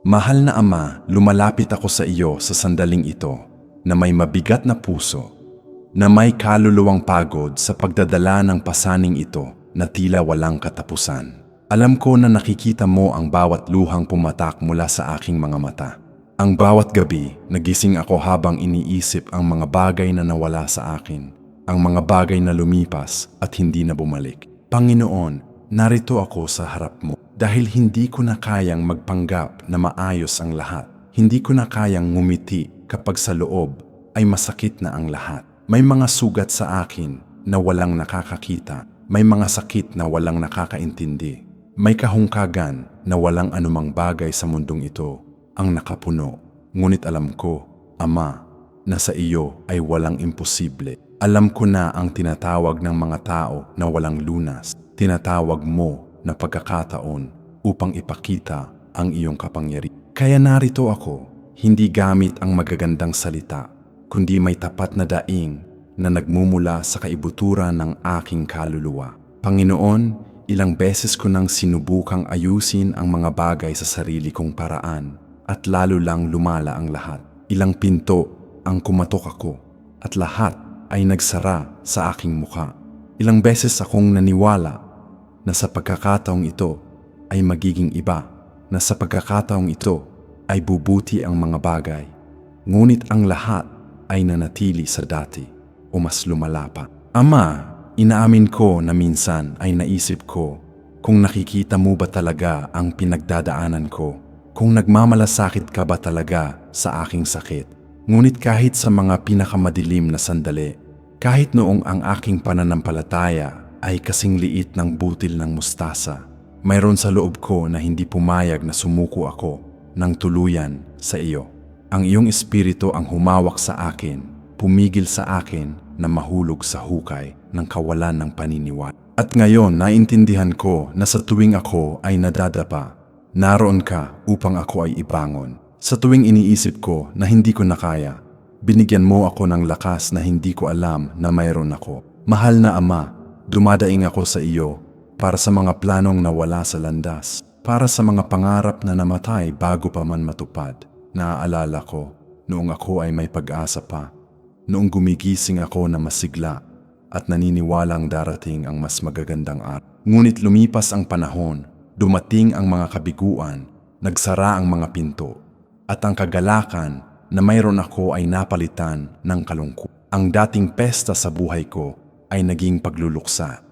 Mahal na Ama, lumalapit ako sa iyo sa sandaling ito na may mabigat na puso, na may kaluluwang pagod sa pagdadala ng pasaning ito na tila walang katapusan. Alam ko na nakikita mo ang bawat luhang pumatak mula sa aking mga mata. Ang bawat gabi, nagising ako habang iniisip ang mga bagay na nawala sa akin, ang mga bagay na lumipas at hindi na bumalik. Panginoon, narito ako sa harap mo dahil hindi ko na kayang magpanggap na maayos ang lahat. Hindi ko na kayang ngumiti kapag sa loob ay masakit na ang lahat. May mga sugat sa akin na walang nakakakita. May mga sakit na walang nakakaintindi. May kahungkagan na walang anumang bagay sa mundong ito ang nakapuno. Ngunit alam ko, Ama, na sa iyo ay walang imposible. Alam ko na ang tinatawag ng mga tao na walang lunas. Tinatawag mo na pagkakataon upang ipakita ang iyong kapangyarihan. Kaya narito ako, hindi gamit ang magagandang salita, kundi may tapat na daing na nagmumula sa kaibuturan ng aking kaluluwa. Panginoon, ilang beses ko nang sinubukang ayusin ang mga bagay sa sarili kong paraan at lalo lang lumala ang lahat. Ilang pinto ang kumatok ako at lahat ay nagsara sa aking mukha. Ilang beses akong naniwala na sa pagkakataong ito ay magiging iba, na sa pagkakataong ito ay bubuti ang mga bagay. Ngunit ang lahat ay nanatili sa dati o mas lumala pa. Ama, inaamin ko na minsan ay naisip ko kung nakikita mo ba talaga ang pinagdadaanan ko, kung nagmamalasakit ka ba talaga sa aking sakit. Ngunit kahit sa mga pinakamadilim na sandali, kahit noong ang aking pananampalataya ay kasing liit ng butil ng mustasa, mayroon sa loob ko na hindi pumayag na sumuko ako ng tuluyan sa iyo. Ang iyong espiritu ang humawak sa akin, pumigil sa akin na mahulog sa hukay ng kawalan ng paniniwala. At ngayon naintindihan ko na sa tuwing ako ay nadadapa, naroon ka upang ako ay ibangon. Sa tuwing iniisip ko na hindi ko na kaya, binigyan mo ako ng lakas na hindi ko alam na mayroon ako. Mahal na Ama, dumadaing ako sa iyo para sa mga planong nawala sa landas, para sa mga pangarap na namatay bago pa man matupad. Naaalala ko noong ako ay may pag-asa pa, noong gumigising ako na masigla at naniniwalang darating ang mas magagandang araw. Ngunit lumipas ang panahon, dumating ang mga kabiguan, nagsara ang mga pinto, at ang kagalakan na mayroon ako ay napalitan ng kalungkutan. Ang dating pesta sa buhay ko ay naging pagluluksa.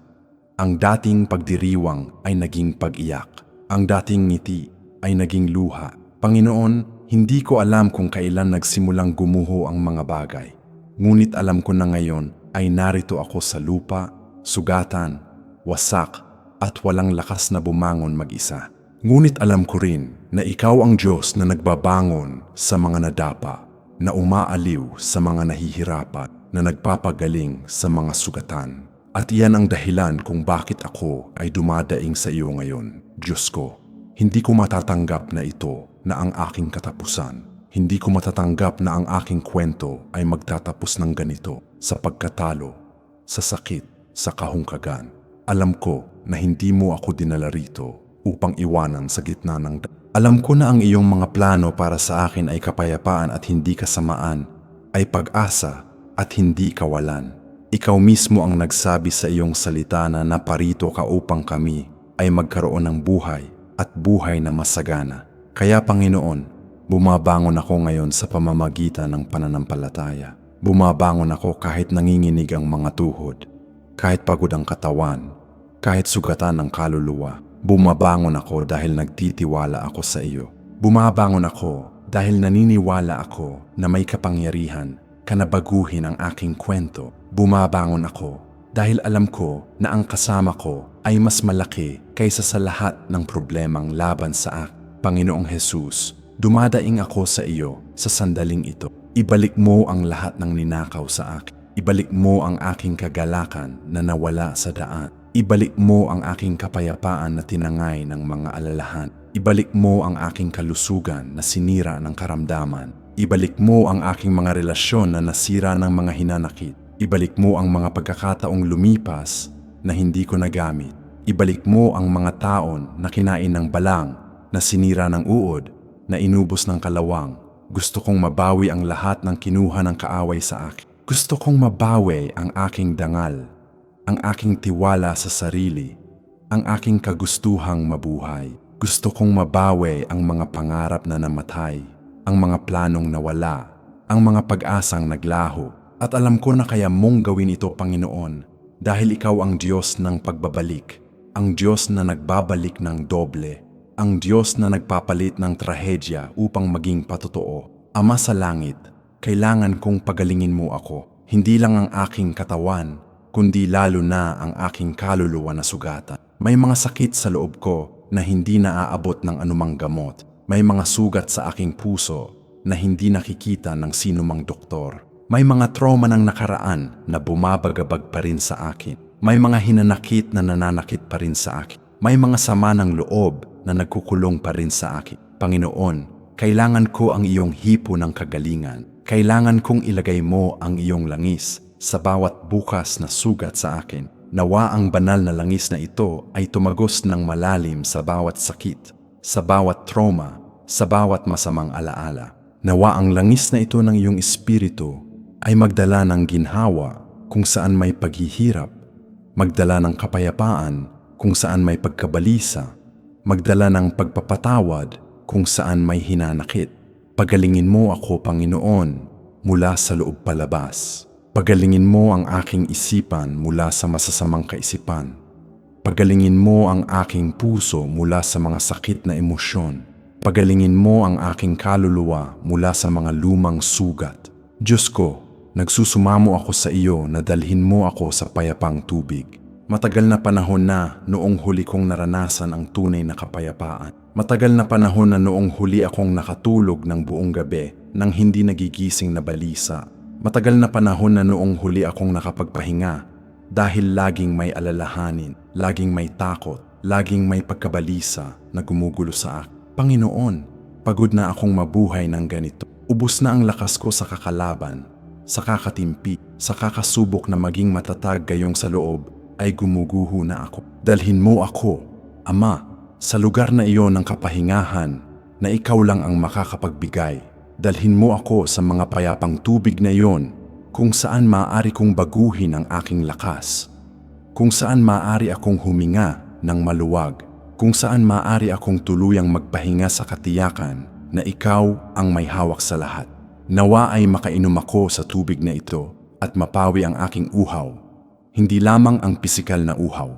Ang dating pagdiriwang ay naging pag-iyak. Ang dating ngiti ay naging luha. Panginoon, hindi ko alam kung kailan nagsimulang gumuho ang mga bagay. Ngunit alam ko na ngayon ay narito ako sa lupa, sugatan, wasak, at walang lakas na bumangon mag-isa. Ngunit alam ko rin na ikaw ang Diyos na nagbabangon sa mga nadapa, na umaaliw sa mga nahihirapan, na nagpapagaling sa mga sugatan. At iyan ang dahilan kung bakit ako ay dumadaing sa iyo ngayon. Diyos ko, hindi ko matatanggap na ito na ang aking katapusan. Hindi ko matatanggap na ang aking kwento ay magtatapos ng ganito, sa pagkatalo, sa sakit, sa kahungkagan. Alam ko na hindi mo ako dinala rito upang iwanan sa gitna ng Alam ko na ang iyong mga plano para sa akin ay kapayapaan at hindi kasamaan, ay pag-asa at hindi kawalan. Ikaw mismo ang nagsabi sa iyong salita na naparito ka upang kami ay magkaroon ng buhay at buhay na masagana. Kaya Panginoon, bumabangon ako ngayon sa pamamagitan ng pananampalataya. Bumabangon ako kahit nanginginig ang mga tuhod, kahit pagod ang katawan, kahit sugatan ng kaluluwa. Bumabangon ako dahil nagtitiwala ako sa iyo. Bumabangon ako dahil naniniwala ako na may kapangyarihan ka na baguhin ang aking kwento. Bumabangon ako dahil alam ko na ang kasama ko ay mas malaki kaysa sa lahat ng problemang laban sa akin. Panginoong Jesus, dumadaing ako sa iyo sa sandaling ito. Ibalik mo ang lahat ng ninakaw sa akin. Ibalik mo ang aking kagalakan na nawala sa daan. Ibalik mo ang aking kapayapaan na tinangay ng mga alalahan. Ibalik mo ang aking kalusugan na sinira ng karamdaman. Ibalik mo ang aking mga relasyon na nasira ng mga hinanakit. Ibalik mo ang mga pagkakataong lumipas na hindi ko nagamit. Ibalik mo ang mga taon na kinain ng balang, na sinira ng uod, na inubos ng kalawang. Gusto kong mabawi ang lahat ng kinuha ng kaaway sa akin. Gusto kong mabawi ang aking dangal, ang aking tiwala sa sarili, ang aking kagustuhang mabuhay. Gusto kong mabawi ang mga pangarap na namatay, ang mga planong nawala, ang mga pag-asang naglaho. At alam ko na kaya mong gawin ito, Panginoon, dahil Ikaw ang Diyos ng pagbabalik, ang Diyos na nagbabalik ng doble, ang Diyos na nagpapalit ng trahedya upang maging patotoo. Ama sa langit, kailangan kong pagalingin mo ako, hindi lang ang aking katawan, kundi lalo na ang aking kaluluwa na sugatan. May mga sakit sa loob ko na hindi naaabot ng anumang gamot. May mga sugat sa aking puso na hindi nakikita ng sinumang doktor. May mga trauma ng nakaraan na bumabagabag pa rin sa akin. May mga hinanakit na nananakit pa rin sa akin. May mga sama ng loob na nagkukulong pa rin sa akin. Panginoon, kailangan ko ang iyong hipo ng kagalingan. Kailangan kong ilagay mo ang iyong langis sa bawat bukas na sugat sa akin. Nawa ang banal na langis na ito ay tumagos ng malalim sa bawat sakit, sa bawat trauma, sa bawat masamang alaala. Nawa ang langis na ito ng iyong espiritu ay magdala ng ginhawa kung saan may paghihirap, magdala ng kapayapaan kung saan may pagkabalisa, magdala ng pagpapatawad kung saan may hinanakit. Pagalingin mo ako, Panginoon, mula sa loob palabas. Pagalingin mo ang aking isipan mula sa masasamang kaisipan. Pagalingin mo ang aking puso mula sa mga sakit na emosyon. Pagalingin mo ang aking kaluluwa mula sa mga lumang sugat. Diyos ko, nagsusumamo ako sa iyo na dalhin mo ako sa payapang tubig. Matagal na panahon na noong huli kong naranasan ang tunay na kapayapaan. Matagal na panahon na noong huli akong nakatulog ng buong gabi nang hindi nagigising na balisa. Matagal na panahon na noong huli akong nakapagpahinga dahil laging may alalahanin, laging may takot, laging may pagkabalisa na gumugulo sa akin. Panginoon, pagod na akong mabuhay ng ganito. Ubus na ang lakas ko sa kakalaban, sa kakatimpi, sa kakasubok na maging matatag gayong sa loob ay gumuguho na ako. Dalhin mo ako, Ama, sa lugar na iyon ng kapahingahan na ikaw lang ang makakapagbigay. Dalhin mo ako sa mga payapang tubig na iyon kung saan maaari kong baguhin ang aking lakas, kung saan maaari akong huminga ng maluwag, kung saan maaari akong tuluyang magpahinga sa katiyakan na ikaw ang may hawak sa lahat. Nawa ay makainom ako sa tubig na ito at mapawi ang aking uhaw. Hindi lamang ang pisikal na uhaw,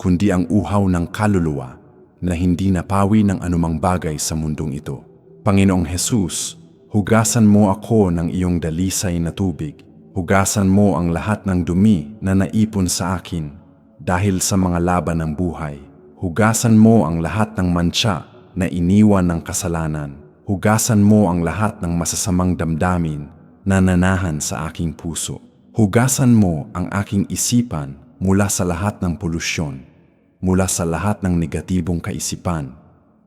kundi ang uhaw ng kaluluwa na hindi napawi ng anumang bagay sa mundong ito. Panginoong Hesus, hugasan mo ako ng iyong dalisay na tubig. Hugasan mo ang lahat ng dumi na naipon sa akin dahil sa mga laban ng buhay. Hugasan mo ang lahat ng mantsa na iniwan ng kasalanan. Hugasan mo ang lahat ng masasamang damdamin na nanahan sa aking puso. Hugasan mo ang aking isipan mula sa lahat ng polusyon, mula sa lahat ng negatibong kaisipan,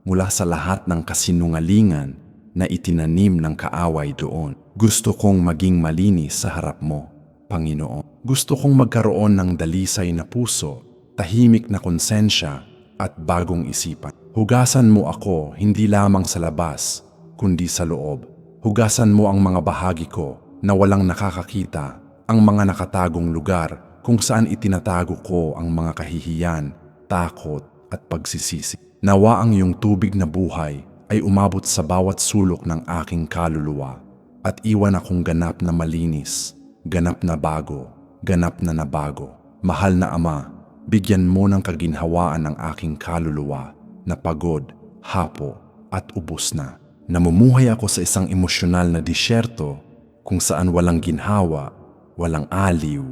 mula sa lahat ng kasinungalingan na itinanim ng kaaway doon. Gusto kong maging malinis sa harap mo, Panginoon. Gusto kong magkaroon ng dalisay na puso, tahimik na konsensya at bagong isipan. Hugasan mo ako hindi lamang sa labas, kundi sa loob. Hugasan mo ang mga bahagi ko na walang nakakakita, ang mga nakatagong lugar kung saan itinatago ko ang mga kahihiyan, takot at pagsisisi. Nawa ang iyong tubig na buhay ay umabot sa bawat sulok ng aking kaluluwa at iwan akong ganap na malinis, ganap na bago, ganap na nabago. Mahal na Ama, bigyan mo ng kaginhawaan ang aking kaluluwa na pagod, hapo at ubos na. Namumuhay ako sa isang emosyonal na disyerto kung saan walang ginhawa, walang aliw,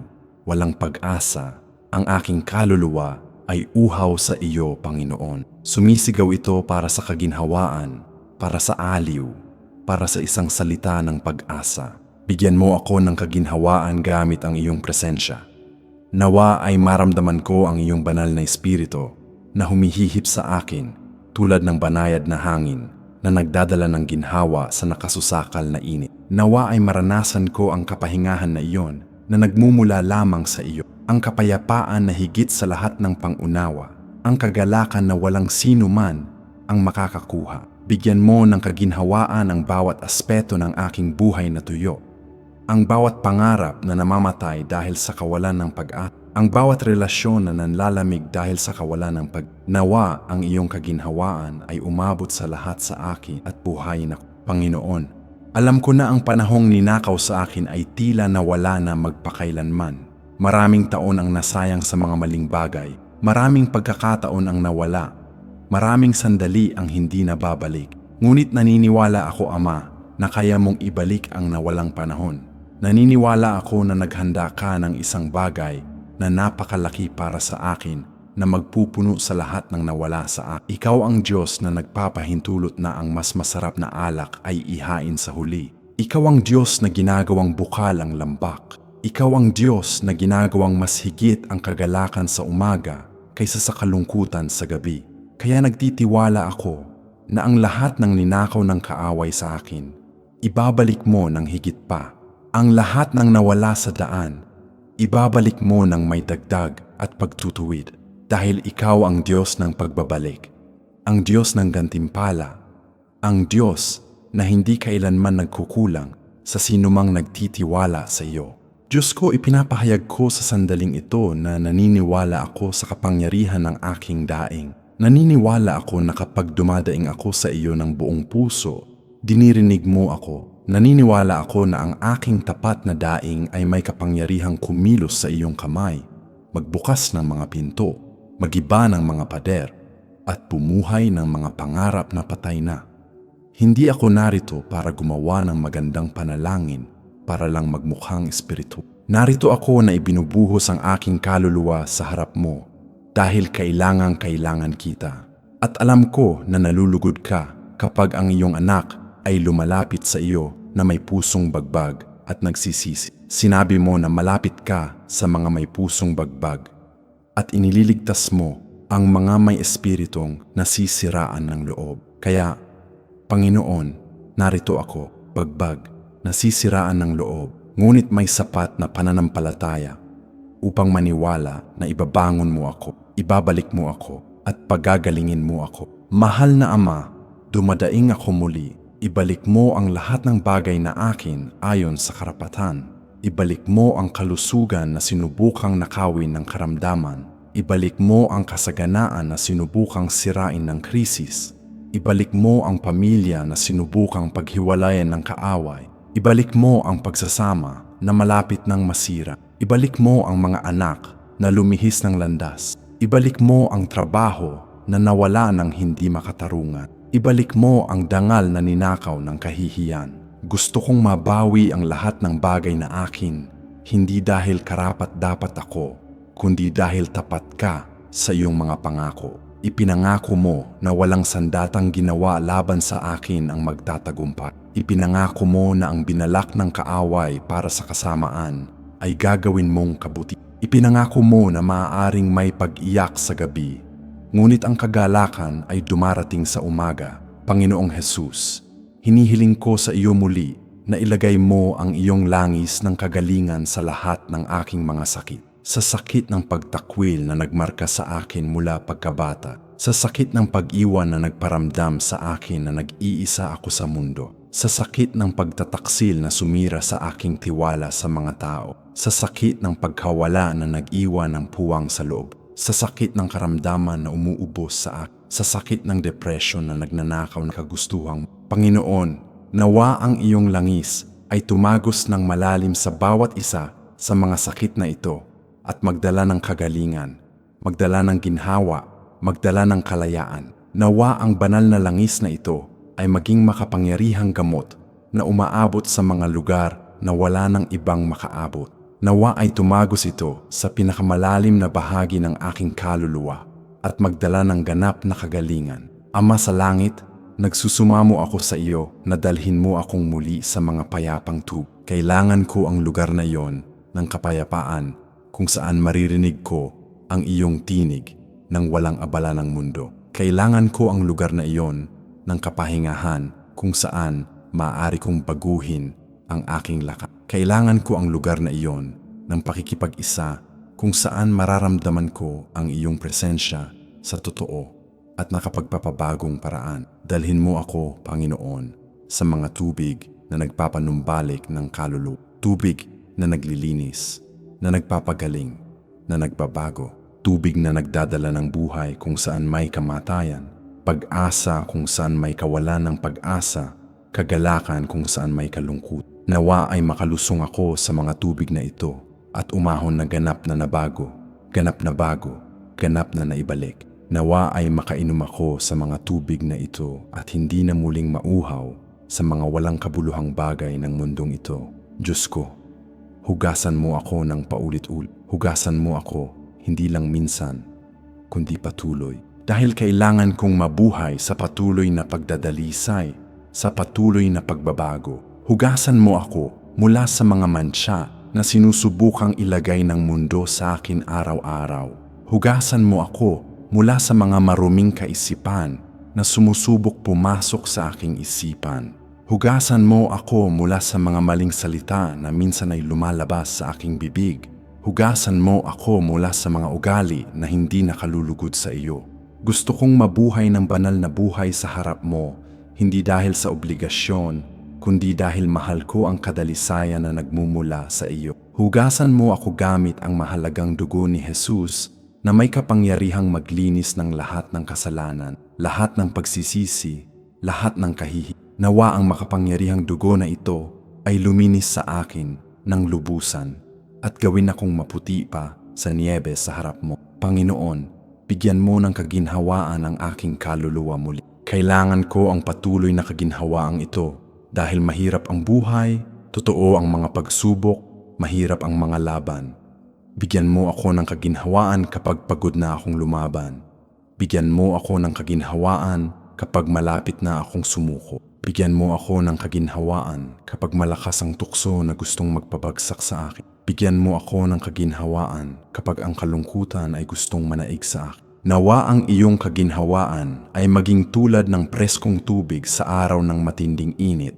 walang pag-asa. Ang aking kaluluwa ay uhaw sa iyo, Panginoon. Sumisigaw ito para sa kaginhawaan, para sa aliw, para sa isang salita ng pag-asa. Bigyan mo ako ng kaginhawaan gamit ang iyong presensya. Nawa ay maramdaman ko ang iyong banal na espiritu na humihihip sa akin tulad ng banayad na hangin na nagdadala ng ginhawa sa nakasusakal na init. Nawa ay maranasan ko ang kapahingahan na iyon na nagmumula lamang sa iyo, ang kapayapaan na higit sa lahat ng pangunawa, ang kagalakan na walang sino man ang makakakuha. Bigyan mo ng kaginhawaan ang bawat aspeto ng aking buhay na tuyo. Ang bawat pangarap na namamatay dahil sa kawalan ng pag-asa. Ang bawat relasyon na nanlalamig dahil sa kawalan ng Nawa ang iyong kaginhawaan ay umabot sa lahat sa akin at buhayin ako. Panginoon, alam ko na ang panahong ninakaw sa akin ay tila nawala na magpakailanman. Maraming taon ang nasayang sa mga maling bagay. Maraming pagkakataon ang nawala. Maraming sandali ang hindi nababalik. Ngunit naniniwala ako, Ama, na kaya mong ibalik ang nawalang panahon. Naniniwala ako na naghanda ka ng isang bagay na napakalaki para sa akin na magpupuno sa lahat ng nawala sa akin. Ikaw ang Diyos na nagpapahintulot na ang mas masarap na alak ay ihain sa huli. Ikaw ang Diyos na ginagawang bukal ang lambak. Ikaw ang Diyos na ginagawang mas higit ang kagalakan sa umaga kaysa sa kalungkutan sa gabi. Kaya nagtitiwala ako na ang lahat ng ninakaw ng kaaway sa akin, ibabalik mo ng higit pa. Ang lahat ng nawala sa daan, ibabalik mo ng may dagdag at pagtutuwid. Dahil ikaw ang Diyos ng pagbabalik, ang Diyos ng gantimpala, ang Diyos na hindi kailanman nagkukulang sa sinumang nagtitiwala sa iyo. Diyos ko, ipinapahayag ko sa sandaling ito na naniniwala ako sa kapangyarihan ng aking daing. Naniniwala ako na kapag dumadaing ako sa iyo ng buong puso, dinirinig mo ako. Naniniwala ako na ang aking tapat na daing ay may kapangyarihang kumilos sa iyong kamay, magbukas ng mga pinto, magiba ng mga pader, at bumuhay ng mga pangarap na patay na. Hindi ako narito para gumawa ng magandang panalangin para lang magmukhang espiritu. Narito ako na ibinubuhos ang aking kaluluwa sa harap mo dahil kailangan kita. At alam ko na nalulugod ka kapag ang iyong anak ay lumalapit sa iyo na may pusong bagbag at nagsisisi. Sinabi mo na malapit ka sa mga may pusong bagbag at inililigtas mo ang mga may espiritong nasisiraan ng loob. Kaya, Panginoon, narito ako, bagbag, nasisiraan ng loob, ngunit may sapat na pananampalataya upang maniwala na ibabangon mo ako, ibabalik mo ako, at pagagalingin mo ako. Mahal na Ama, dumadaing ako muli. Ibalik mo ang lahat ng bagay na akin ayon sa karapatan. Ibalik mo ang kalusugan na sinubukang nakawin ng karamdaman. Ibalik mo ang kasaganaan na sinubukang sirain ng krisis. Ibalik mo ang pamilya na sinubukang paghiwalayan ng kaaway. Ibalik mo ang pagsasama na malapit ng masira. Ibalik mo ang mga anak na lumihis ng landas. Ibalik mo ang trabaho na nawala ng hindi makatarungan. Ibalik mo ang dangal na ninakaw ng kahihiyan. Gusto kong mabawi ang lahat ng bagay na akin, hindi dahil karapat-dapat ako, kundi dahil tapat ka sa iyong mga pangako. Ipinangako mo na walang sandatang ginawa laban sa akin ang magtatagumpay. Ipinangako mo na ang binalak ng kaaway para sa kasamaan ay gagawin mong kabuti. Ipinangako mo na maaaring may pag-iyak sa gabi, ngunit ang kagalakan ay dumarating sa umaga. Panginoong Jesus, hinihiling ko sa iyo muli na ilagay mo ang iyong langis ng kagalingan sa lahat ng aking mga sakit. Sa sakit ng pagtakwil na nagmarka sa akin mula pagkabata. Sa sakit ng pag-iwan na nagparamdam sa akin na nag-iisa ako sa mundo. Sa sakit ng pagtataksil na sumira sa aking tiwala sa mga tao. Sa sakit ng pagkawala na nag-iwan ng puwang sa loob. Sa sakit ng karamdaman na umuubos sa akin. Sa sakit ng depression na nagnanakaw ng kagustuhang. Panginoon, nawa ang iyong langis ay tumagos ng malalim sa bawat isa sa mga sakit na ito at magdala ng kagalingan, magdala ng ginhawa, magdala ng kalayaan. Nawa ang banal na langis na ito ay maging makapangyarihang gamot na umaabot sa mga lugar na wala ng ibang makaabot. Nawa ay tumagos ito sa pinakamalalim na bahagi ng aking kaluluwa at magdala ng ganap na kagalingan. Ama sa langit, nagsusumamo ako sa iyo na dalhin mo akong muli sa mga payapang tub. Kailangan ko ang lugar na iyon ng kapayapaan kung saan maririnig ko ang iyong tinig ng walang abala ng mundo. Kailangan ko ang lugar na iyon ng kapahingahan kung saan maaari kong baguhin ang aking lakas. Kailangan ko ang lugar na iyon ng pakikipag-isa kung saan mararamdaman ko ang iyong presensya sa totoo at nakapagpapabagong paraan. Dalhin mo ako, Panginoon, sa mga tubig na nagpapanumbalik ng kaluluwa. Tubig na naglilinis, na nagpapagaling, na nagbabago. Tubig na nagdadala ng buhay kung saan may kamatayan. Pag-asa kung saan may kawalan ng pag-asa. Kagalakan kung saan may kalungkot. Nawa ay makalusong ako sa mga tubig na ito at umahon na ganap na nabago, ganap na bago, ganap na naibalik. Nawa ay makainom ako sa mga tubig na ito at hindi na muling mauhaw sa mga walang kabuluhang bagay ng mundong ito. Diyos ko, hugasan mo ako ng paulit-ulit. Hugasan mo ako hindi lang minsan, kundi patuloy. Dahil kailangan kong mabuhay sa patuloy na pagdadalisay, sa patuloy na pagbabago. Hugasan mo ako mula sa mga mansya na sinusubukang ilagay ng mundo sa akin araw-araw. Hugasan mo ako mula sa mga maruming kaisipan na sumusubok pumasok sa aking isipan. Hugasan mo ako mula sa mga maling salita na minsan ay lumalabas sa aking bibig. Hugasan mo ako mula sa mga ugali na hindi nakalulugod sa iyo. Gusto kong mabuhay ng banal na buhay sa harap mo, hindi dahil sa obligasyon, kundi dahil mahal ko ang kadalisayan na nagmumula sa iyo. Hugasan mo ako gamit ang mahalagang dugo ni Jesus na may kapangyarihang maglinis ng lahat ng kasalanan, lahat ng pagsisisi, lahat ng kahihi. Nawa ang makapangyarihang dugo na ito ay luminis sa akin ng lubusan at gawin akong maputi pa sa niyebe sa harap mo. Panginoon, bigyan mo ng kaginhawaan ang aking kaluluwa muli. Kailangan ko ang patuloy na kaginhawaang ito. Dahil mahirap ang buhay, totoo ang mga pagsubok, mahirap ang mga laban. Bigyan mo ako ng kaginhawaan kapag pagod na akong lumaban. Bigyan mo ako ng kaginhawaan kapag malapit na akong sumuko. Bigyan mo ako ng kaginhawaan kapag malakas ang tukso na gustong magpabagsak sa akin. Bigyan mo ako ng kaginhawaan kapag ang kalungkutan ay gustong manaig sa akin. Nawa ang iyong kaginhawaan ay maging tulad ng preskong tubig sa araw ng matinding init,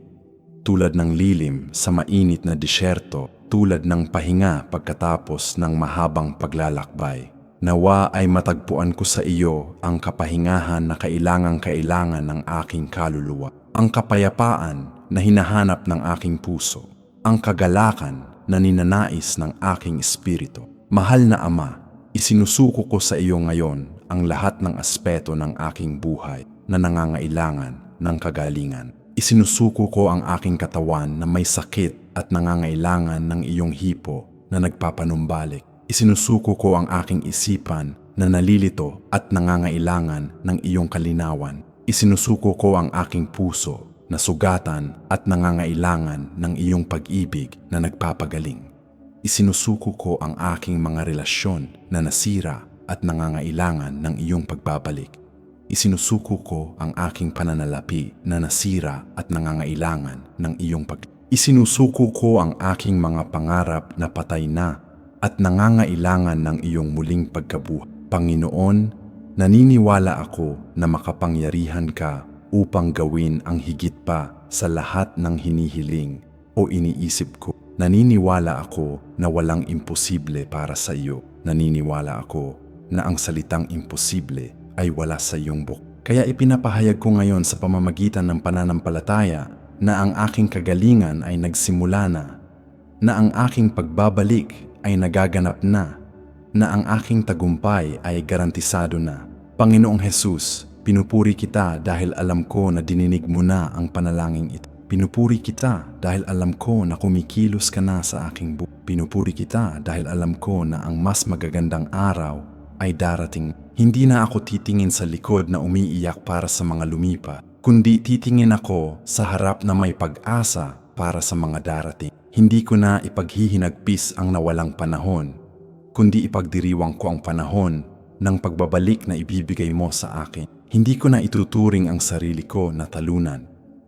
tulad ng lilim sa mainit na disyerto, tulad ng pahinga pagkatapos ng mahabang paglalakbay. Nawa ay matagpuan ko sa iyo ang kapahingahan na kailangang-kailangan ng aking kaluluwa, ang kapayapaan na hinahanap ng aking puso, ang kagalakan na ninanais ng aking espiritu. Mahal na Ama, isinusuko ko sa iyo ngayon ang lahat ng aspeto ng aking buhay na nangangailangan ng kagalingan. Isinusuko ko ang aking katawan na may sakit at nangangailangan ng iyong hipo na nagpapanumbalik. Isinusuko ko ang aking isipan na nalilito at nangangailangan ng iyong kalinawan. Isinusuko ko ang aking puso na sugatan at nangangailangan ng iyong pag-ibig na nagpapagaling. Isinusuko ko ang aking mga relasyon na nasira at nangangailangan ng iyong pagbabalik. Isinusuko ko ang aking pananalapi na nasira at nangangailangan ng iyong Isinusuko ko ang aking mga pangarap na patay na at nangangailangan ng iyong muling pagkabuhay. Panginoon, naniniwala ako na makapangyarihan ka upang gawin ang higit pa sa lahat ng hinihiling o iniisip ko. Naniniwala ako na walang imposible para sa iyo. Naniniwala ako na ang salitang imposible ay wala sa iyong buko. Kaya ipinapahayag ko ngayon sa pamamagitan ng pananampalataya na ang aking kagalingan ay nagsimula na ang aking pagbabalik ay nagaganap na ang aking tagumpay ay garantisado na. Panginoong Jesus, pinupuri kita dahil alam ko na dininig mo na ang panalangin ito. Pinupuri kita dahil alam ko na kumikilos ka na sa aking buhay. Pinupuri kita dahil alam ko na ang mas magagandang araw ay darating. Hindi na ako titingin sa likod na umiiyak para sa mga lumipa, kundi titingin ako sa harap na may pag-asa para sa mga darating. Hindi ko na ipaghihinagpis ang nawalang panahon, kundi ipagdiriwang ko ang panahon ng pagbabalik na ibibigay mo sa akin. Hindi ko na ituturing ang sarili ko na talunan,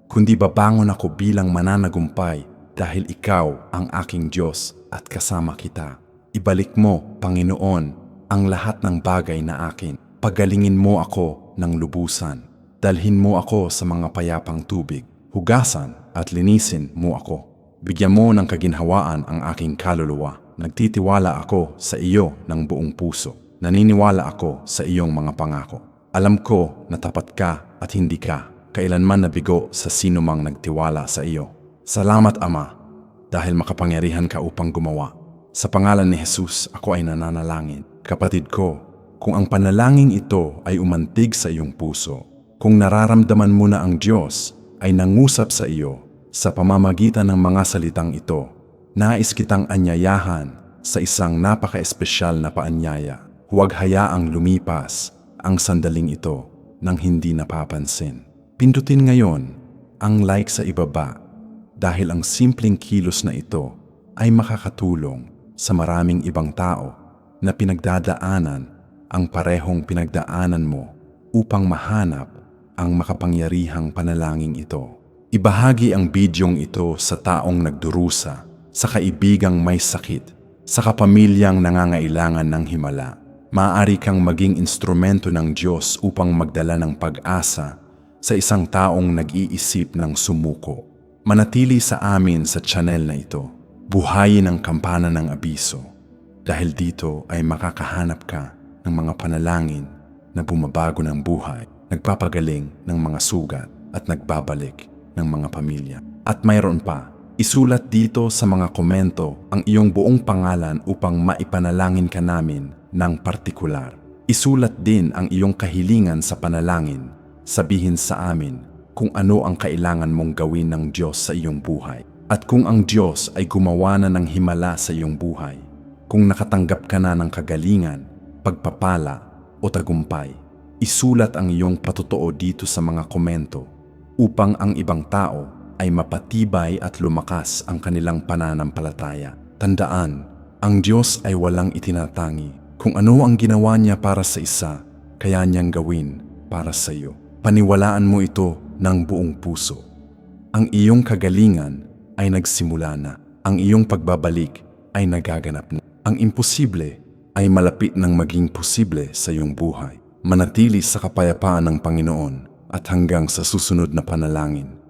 kundi babangon ako bilang mananagumpay dahil ikaw ang aking Diyos at kasama kita. Ibalik mo, Panginoon, ang lahat ng bagay na akin. Pagalingin mo ako ng lubusan. Dalhin mo ako sa mga payapang tubig. Hugasan at linisin mo ako. Bigyan mo ng kaginhawaan ang aking kaluluwa. Nagtitiwala ako sa iyo ng buong puso. Naniniwala ako sa iyong mga pangako. Alam ko na tapat ka at hindi ka kailanman nabigo sa sino mang nagtiwala sa iyo. Salamat, Ama, dahil makapangyarihan ka upang gumawa. Sa pangalan ni Jesus, ako ay nananalangin. Kapatid ko, kung ang panalangin ito ay umantig sa iyong puso, kung nararamdaman mo na ang Diyos ay nangusap sa iyo sa pamamagitan ng mga salitang ito, nais kitang anyayahan sa isang napaka-espesyal na paanyaya. Huwag hayaang lumipas ang sandaling ito nang hindi napapansin. Pindutin ngayon ang like sa ibaba dahil ang simpleng kilos na ito ay makakatulong sa maraming ibang tao na pinagdadaanan ang parehong pinagdaanan mo upang mahanap ang makapangyarihang panalangin ito. Ibahagi ang bidyong ito sa taong nagdurusa, sa kaibigang may sakit, sa kapamilyang nangangailangan ng himala. Maaari kang maging instrumento ng Diyos upang magdala ng pag-asa sa isang taong nag-iisip ng sumuko. Manatili sa amin sa channel na ito. Buhayin ang kampana ng abiso. Dahil dito ay makakahanap ka ng mga panalangin na bumabago ng buhay, nagpapagaling ng mga sugat at nagbabalik ng mga pamilya. At mayroon pa, isulat dito sa mga komento ang iyong buong pangalan upang maipanalangin ka namin ng partikular. Isulat din ang iyong kahilingan sa panalangin. Sabihin sa amin kung ano ang kailangan mong gawin ng Diyos sa iyong buhay. At kung ang Diyos ay gumawa na ng himala sa iyong buhay, kung nakatanggap ka na ng kagalingan, pagpapala o tagumpay, isulat ang iyong patotoo dito sa mga komento upang ang ibang tao ay mapatibay at lumakas ang kanilang pananampalataya. Tandaan, ang Diyos ay walang itinatangi. Kung ano ang ginawa niya para sa isa, kaya niyang gawin para sa iyo. Paniwalaan mo ito ng buong puso. Ang iyong kagalingan ay nagsimula na. Ang iyong pagbabalik ay nagaganap na. Ang imposible ay malapit ng maging posible sa iyong buhay. Manatili sa kapayapaan ng Panginoon at hanggang sa susunod na panalangin.